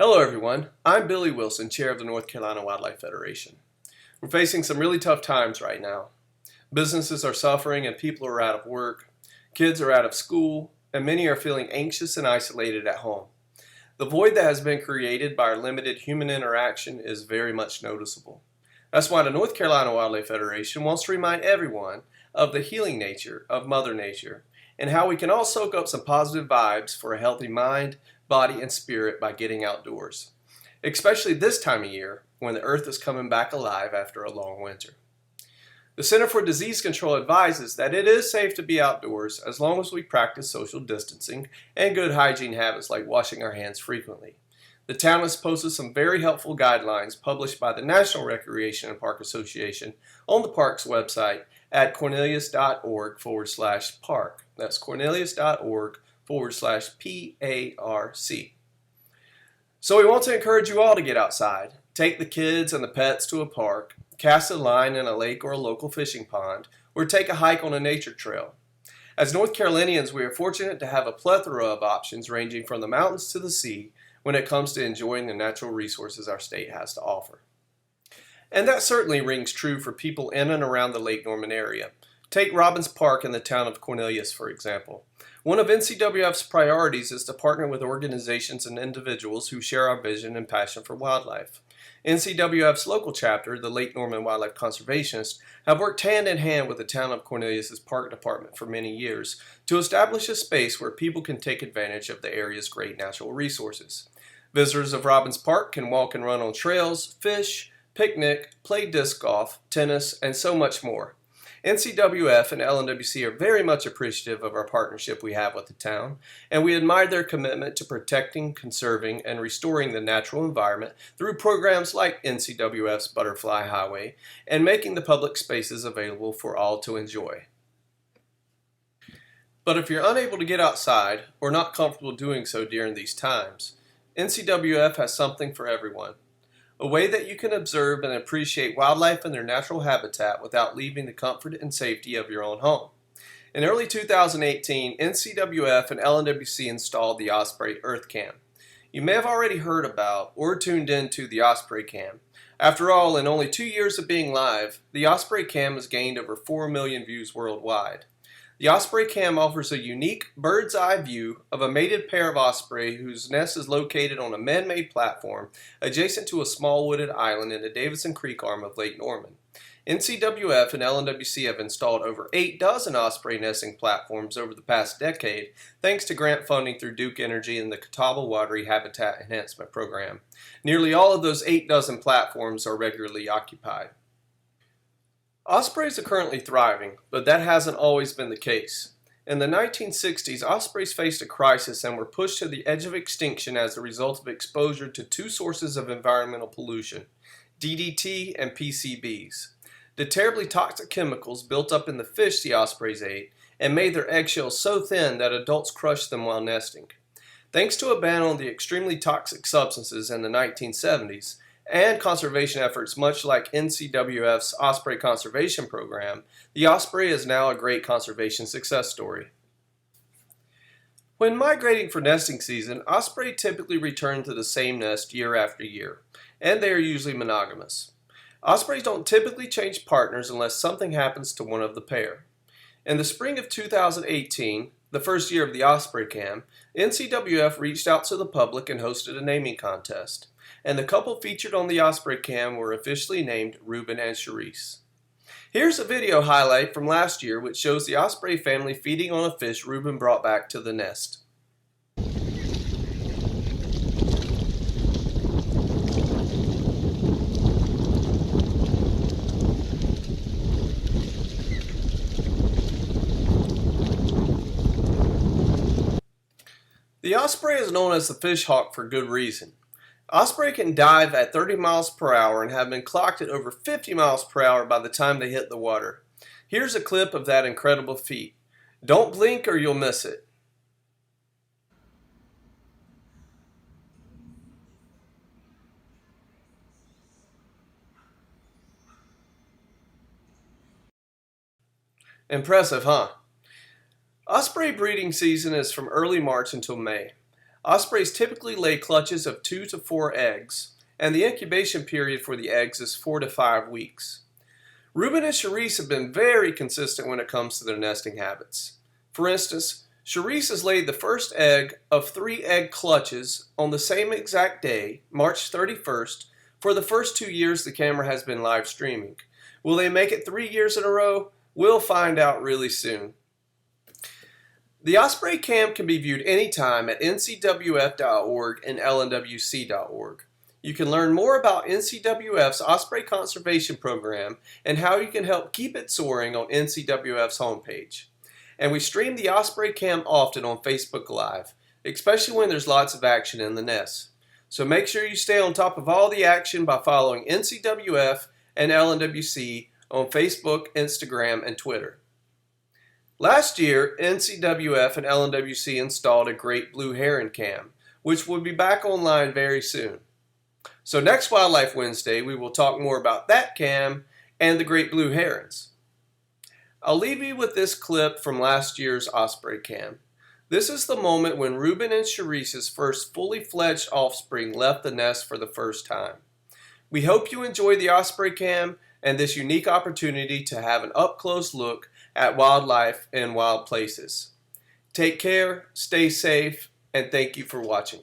Hello everyone, I'm Billy Wilson, Chair of the North Carolina Wildlife Federation. We're facing some really tough times right now. Businesses are suffering and people are out of work, kids are out of school, and many are feeling anxious and isolated at home. The void that has been created by our limited human interaction is very much noticeable. That's why the North Carolina Wildlife Federation wants to remind everyone of the healing nature of Mother Nature and how we can all soak up some positive vibes for a healthy mind, body, and spirit by getting outdoors, especially this time of year when the earth is coming back alive after a long winter. The Center for Disease Control advises that it is safe to be outdoors as long as we practice social distancing and good hygiene habits like washing our hands frequently. The town has posted some very helpful guidelines published by the National Recreation and Park Association on the park's website at cornelius.org/park. That's cornelius.org/PARC. So we want to encourage you all to get outside, take the kids and the pets to a park, cast a line in a lake or a local fishing pond, or take a hike on a nature trail. As North Carolinians, we are fortunate to have a plethora of options ranging from the mountains to the sea when it comes to enjoying the natural resources our state has to offer. And that certainly rings true for people in and around the Lake Norman area. Take Robbins Park in the town of Cornelius, for example. One of NCWF's priorities is to partner with organizations and individuals who share our vision and passion for wildlife. NCWF's local chapter, the Lake Norman Wildlife Conservationists, have worked hand in hand with the town of Cornelius' park department for many years to establish a space where people can take advantage of the area's great natural resources. Visitors of Robbins Park can walk and run on trails, fish, picnic, play disc golf, tennis, and so much more. NCWF and LNWC are very much appreciative of our partnership we have with the town, and we admire their commitment to protecting, conserving, and restoring the natural environment through programs like NCWF's Butterfly Highway and making the public spaces available for all to enjoy. But if you're unable to get outside or not comfortable doing so during these times, NCWF has something for everyone. A way that you can observe and appreciate wildlife in their natural habitat without leaving the comfort and safety of your own home. In early 2018, NCWF and LNWC installed the Osprey Earth Cam. You may have already heard about or tuned into the Osprey Cam. After all, in only 2 years of being live, the Osprey Cam has gained over 4 million views worldwide. The Osprey Cam offers a unique bird's-eye view of a mated pair of osprey whose nest is located on a man-made platform adjacent to a small wooded island in the Davison Creek arm of Lake Norman. NCWF and LNWC have installed over 8 dozen osprey nesting platforms over the past decade thanks to grant funding through Duke Energy and the Catawba Watery Habitat Enhancement Program. Nearly all of those 8 dozen platforms are regularly occupied. Ospreys are currently thriving, but that hasn't always been the case. In the 1960s, ospreys faced a crisis and were pushed to the edge of extinction as a result of exposure to 2 sources of environmental pollution, DDT and PCBs. The terribly toxic chemicals built up in the fish the ospreys ate and made their eggshells so thin that adults crushed them while nesting. Thanks to a ban on the extremely toxic substances in the 1970s, and conservation efforts much like NCWF's Osprey Conservation program, the osprey is now a great conservation success story. When migrating for nesting season, osprey typically return to the same nest year after year, and they are usually monogamous. Ospreys don't typically change partners unless something happens to one of the pair. In the spring of 2018, the first year of the Osprey Cam, NCWF reached out to the public and hosted a naming contest, and the couple featured on the Osprey Cam were officially named Reuben and Charisse. Here's a video highlight from last year which shows the osprey family feeding on a fish Reuben brought back to the nest. The osprey is known as the fish hawk for good reason. Osprey can dive at 30 miles per hour and have been clocked at over 50 miles per hour by the time they hit the water. Here's a clip of that incredible feat. Don't blink or you'll miss it. Impressive, huh? Osprey breeding season is from early March until May. Ospreys typically lay clutches of 2 to 4 eggs, and the incubation period for the eggs is 4 to 5 weeks. Reuben and Charisse have been very consistent when it comes to their nesting habits. For instance, Charisse has laid the first egg of 3 egg clutches on the same exact day, March 31st, for the first 2 years the camera has been live streaming. Will they make it 3 years in a row? We'll find out really soon. The Osprey Cam can be viewed anytime at ncwf.org and lnwc.org. You can learn more about NCWF's Osprey Conservation Program and how you can help keep it soaring on NCWF's homepage. And we stream the Osprey Cam often on Facebook Live, especially when there's lots of action in the nest. So make sure you stay on top of all the action by following NCWF and LNWC on Facebook, Instagram, and Twitter. Last year, NCWF and LNWC installed a great blue heron cam, which will be back online very soon. So next Wildlife Wednesday, we will talk more about that cam and the great blue herons. I'll leave you with this clip from last year's Osprey Cam. This is the moment when Reuben and Charisse's first fully fledged offspring left the nest for the first time. We hope you enjoy the Osprey Cam and this unique opportunity to have an up-close look at wildlife in wild places. Take care, stay safe, and thank you for watching.